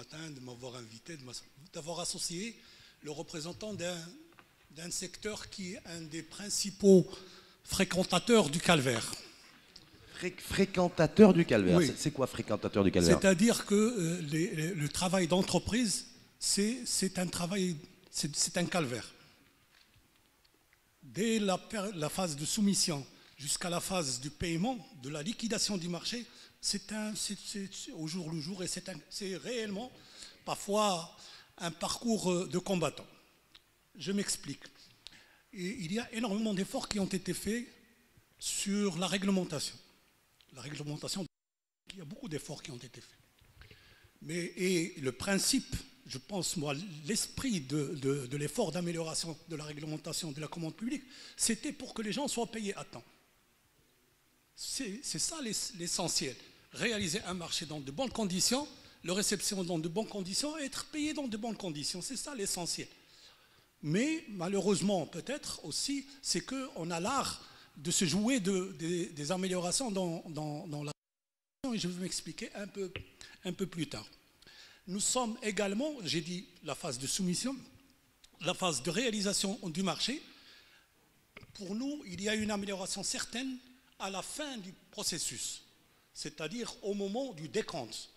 matin de m'avoir invité, d'avoir associé le représentant d'un secteur qui est un des principaux fréquentateurs du calvaire. Fréquentateur du calvaire. Oui. C'est quoi fréquentateur du calvaire? C'est-à-dire que le travail d'entreprise, c'est un travail, c'est un calvaire. Dès la phase de soumission jusqu'à la phase du paiement, de la liquidation du marché, c'est au jour le jour et c'est réellement parfois un parcours de combattant. Je m'explique. Il y a énormément d'efforts qui ont été faits sur la réglementation. La réglementation, il y a beaucoup d'efforts qui ont été faits. Et le principe, je pense, moi, l'esprit de l'effort d'amélioration de la réglementation de la commande publique, c'était pour que les gens soient payés à temps. C'est ça l'essentiel. Réaliser un marché dans de bonnes conditions, le réception dans de bonnes conditions, et être payé dans de bonnes conditions. C'est ça l'essentiel. Mais malheureusement, peut-être aussi, c'est qu'on a l'art de se jouer des améliorations dans la et je vais m'expliquer un peu plus tard. Nous sommes également, j'ai dit la phase de soumission, la phase de réalisation du marché. Pour nous, il y a une amélioration certaine à la fin du processus, c'est-à-dire au moment du décompte,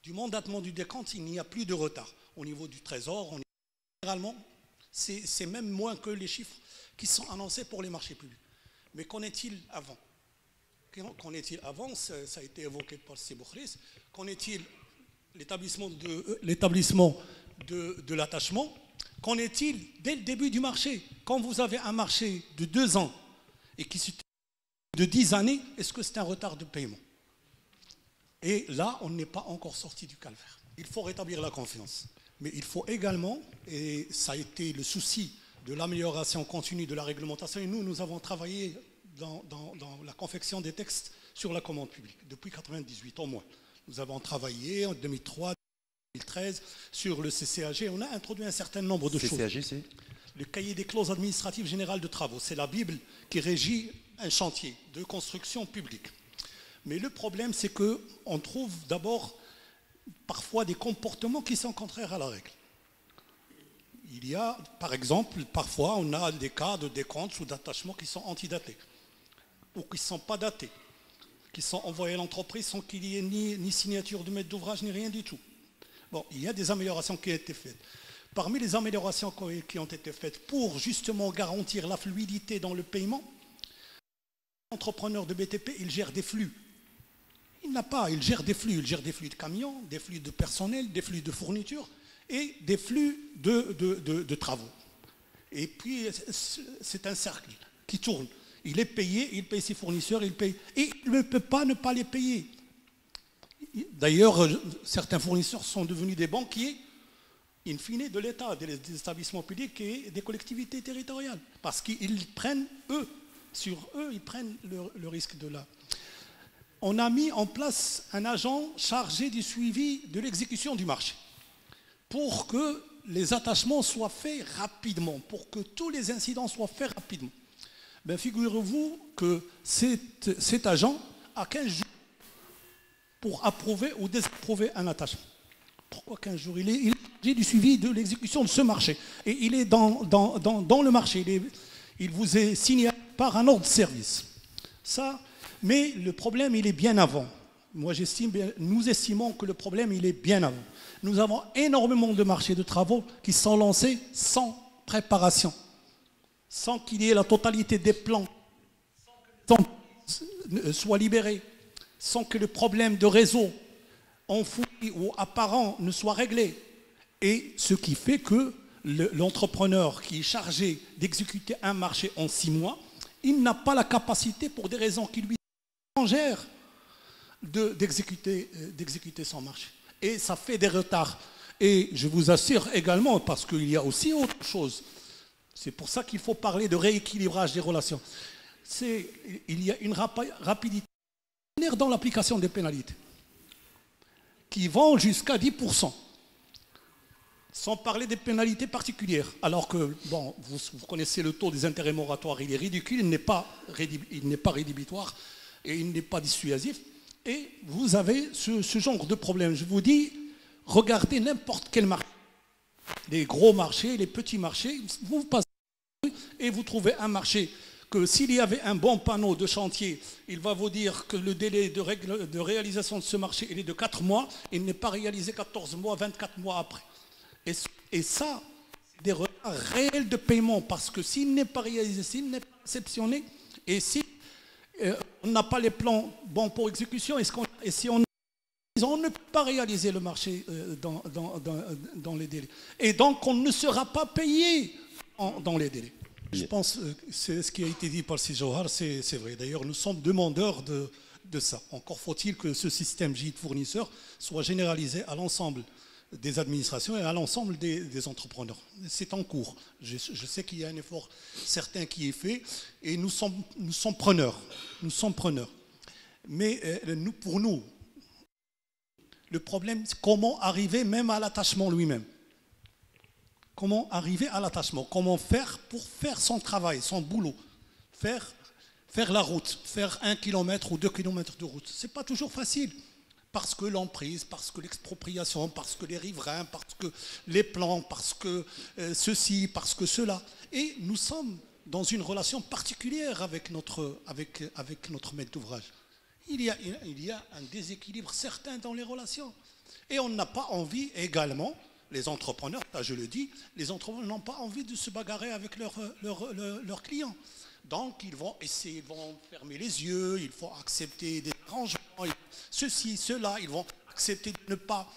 du mandatement du décompte, il n'y a plus de retard. Au niveau du trésor, généralement, c'est même moins que les chiffres qui sont annoncés pour les marchés publics. Mais qu'en est-il avant? Qu'en est-il avant? Ça a été évoqué par Séboukhris. Qu'en est-il l'établissement de l'attachement? Qu'en est-il dès le début du marché? Quand vous avez un marché de 2 ans et qui se de 10 années, est-ce que c'est un retard de paiement? Et là, on n'est pas encore sorti du calvaire. Il faut rétablir la confiance. Mais il faut également, et ça a été le souci de l'amélioration continue de la réglementation, et nous avons travaillé dans la confection des textes sur la commande publique, depuis 1998 au moins. Nous avons travaillé en 2003, 2013 sur le CCAG. On a introduit un certain nombre de choses. CCAG, c'est le cahier des clauses administratives générales de travaux. C'est la Bible qui régit un chantier de construction publique. Mais le problème, c'est qu'on trouve d'abord parfois des comportements qui sont contraires à la règle. Il y a, par exemple, parfois on a des cas de décompte ou d'attachement qui sont antidatés ou qui ne sont pas datés, qui sont envoyés à l'entreprise sans qu'il y ait ni signature de maître d'ouvrage ni rien du tout. Bon, il y a des améliorations qui ont été faites. Parmi les améliorations qui ont été faites pour justement garantir la fluidité dans le paiement, l'entrepreneur de BTP, il gère des flux. Il gère des flux de camions, des flux de personnel, des flux de fournitures et des flux de travaux. Et puis, c'est un cercle qui tourne. Il est payé, il paye ses fournisseurs, il paye. Et il ne peut pas ne pas les payer. D'ailleurs, certains fournisseurs sont devenus des banquiers, in fine, de l'État, des établissements publics et des collectivités territoriales. Parce qu'ils prennent, ils prennent le risque de là. On a mis en place un agent chargé du suivi de l'exécution du marché pour que les attachements soient faits rapidement, pour que tous les incidents soient faits rapidement. Ben, figurez-vous que cet agent a 15 jours pour approuver ou désapprouver un attachement. Pourquoi 15 jours? Il est chargé du suivi de l'exécution de ce marché. Et il est dans le marché. Il vous est signé par un ordre de service. Ça, mais le problème, il est bien avant. Nous estimons que le problème, il est bien avant. Nous avons énormément de marchés de travaux qui sont lancés sans préparation, sans qu'il y ait la totalité des plans, sans que les temps soient libérés, sans que le problème de réseau enfoui ou apparent ne soit réglé. Et ce qui fait que l'entrepreneur qui est chargé d'exécuter un marché en 6 mois, il n'a pas la capacité, pour des raisons qui lui sont étrangères, d'exécuter son marché. Et ça fait des retards. Et je vous assure également, parce qu'il y a aussi autre chose, c'est pour ça qu'il faut parler de rééquilibrage des relations. Il y a une rapidité dans l'application des pénalités qui vont jusqu'à 10%, sans parler des pénalités particulières. Alors que, bon, vous connaissez le taux des intérêts moratoires, il est ridicule, il n'est pas rédhibitoire et il n'est pas dissuasif. Et vous avez ce genre de problème. Je vous dis, Regardez n'importe quel marché, les gros marchés, les petits marchés, vous passez et vous trouvez un marché que s'il y avait un bon panneau de chantier, il va vous dire que le délai de réalisation de ce marché il est de 4 mois, il n'est pas réalisé 14 mois, 24 mois après. Et ça, c'est des retards réels de paiement, parce que s'il n'est pas réalisé, s'il n'est pas réceptionné, et si on n'a pas les plans bons pour exécution, et si on ne peut pas réaliser le marché dans les délais. Et donc, on ne sera pas payé dans les délais. Je pense que c'est ce qui a été dit par Sidi Jawhar, c'est vrai. D'ailleurs, nous sommes demandeurs de ça. Encore faut-il que ce système JIT fournisseur soit généralisé à l'ensemble des administrations et à l'ensemble des entrepreneurs. C'est en cours. Je sais qu'il y a un effort certain qui est fait et nous sommes preneurs. Nous sommes preneurs. Mais pour nous, le problème, c'est comment arriver même à l'attachement lui-même. Comment arriver à l'attachement? Comment faire pour faire son travail, son boulot? Faire la route, faire 1 kilomètre ou 2 kilomètres de route. Ce n'est pas toujours facile. Parce que l'emprise, parce que l'expropriation, parce que les riverains, parce que les plans, parce que ceci, parce que cela. Et nous sommes dans une relation particulière avec notre maître d'ouvrage. Il y a un déséquilibre certain dans les relations. Et on n'a pas envie également, les entrepreneurs, là je le dis, les entrepreneurs n'ont pas envie de se bagarrer avec leurs clients. Donc ils vont fermer les yeux, il faut accepter des arrangements, ceci, cela, ils vont accepter de ne pas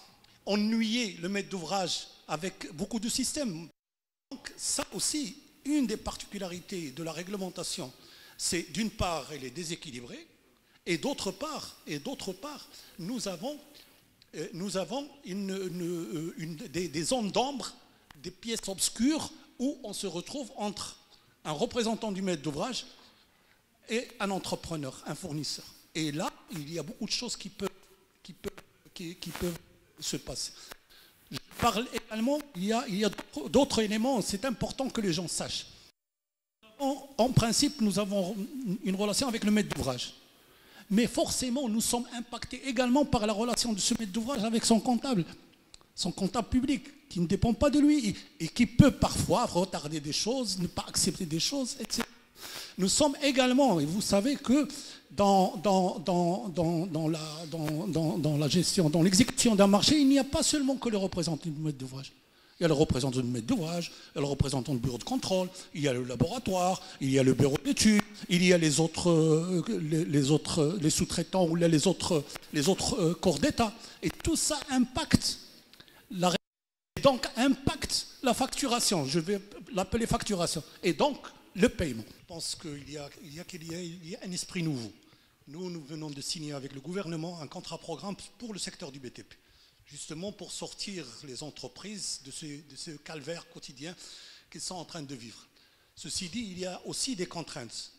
ennuyer le maître d'ouvrage avec beaucoup de systèmes. Donc ça aussi, une des particularités de la réglementation, c'est d'une part, elle est déséquilibrée, et d'autre part, nous avons des zones d'ombre, des pièces obscures où on se retrouve entre un représentant du maître d'ouvrage et un entrepreneur, un fournisseur. Et là, il y a beaucoup de choses qui peuvent se passer. Je parle également, il y a d'autres éléments, c'est important que les gens sachent. En principe, nous avons une relation avec le maître d'ouvrage. Mais forcément, nous sommes impactés également par la relation de ce maître d'ouvrage avec son comptable public, qui ne dépend pas de lui et qui peut parfois retarder des choses, ne pas accepter des choses, etc. Nous sommes également, et vous savez que dans la gestion, dans l'exécution d'un marché, il n'y a pas seulement que le représentant du maître d'ouvrage. Il y a le représentant du maître d'ouvrage, il y a le représentant du bureau de contrôle, il y a le laboratoire, il y a le bureau d'études, il y a les sous-traitants ou les autres corps d'État. Et tout ça impacte la facturation, je vais l'appeler facturation, et donc le paiement. Je pense qu'il y a un esprit nouveau. Nous venons de signer avec le gouvernement un contrat programme pour le secteur du BTP. Justement pour sortir les entreprises de ce calvaire quotidien qu'ils sont en train de vivre. Ceci dit, il y a aussi des contraintes.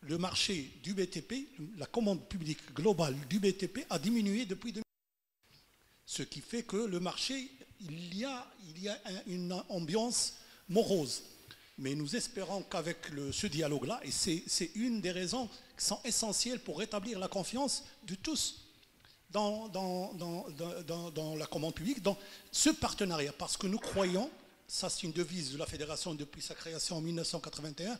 Le marché du BTP, la commande publique globale du BTP a diminué depuis 2000. Ce qui fait que le marché, il y a une ambiance morose. Mais nous espérons qu'avec ce dialogue-là, et c'est une des raisons qui sont essentielles pour rétablir la confiance de tous, dans la commande publique, dans ce partenariat. Parce que nous croyons, ça c'est une devise de la Fédération depuis sa création en 1981,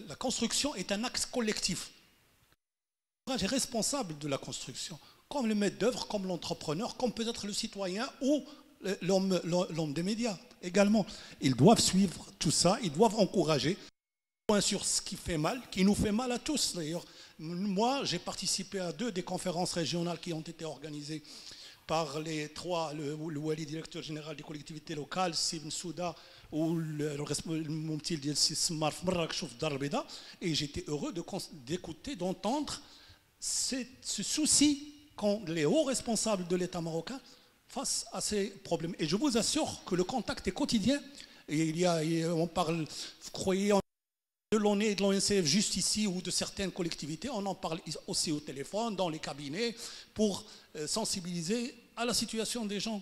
la construction est un axe collectif. L'ouvrage est responsable de la construction, comme le maître d'œuvre, comme l'entrepreneur, comme peut-être le citoyen ou l'homme des médias également. Ils doivent suivre tout ça, ils doivent encourager. Sur ce qui fait mal, qui nous fait mal à tous d'ailleurs. Moi, j'ai participé à 2 des conférences régionales qui ont été organisées par les 3, le Wali, directeur général des collectivités locales, Sibn Souda, ou le Moumtil Diel Sismar Fmrakchouf Darbeda, et j'étais heureux d'écouter, d'entendre ce souci qu'ont les hauts responsables de l'État marocain face à ces problèmes. Et je vous assure que le contact est quotidien, et on parle, vous croyez, de l'ONE et de l'ONCF juste ici ou de certaines collectivités, on en parle aussi au téléphone, dans les cabinets, pour sensibiliser à la situation des gens.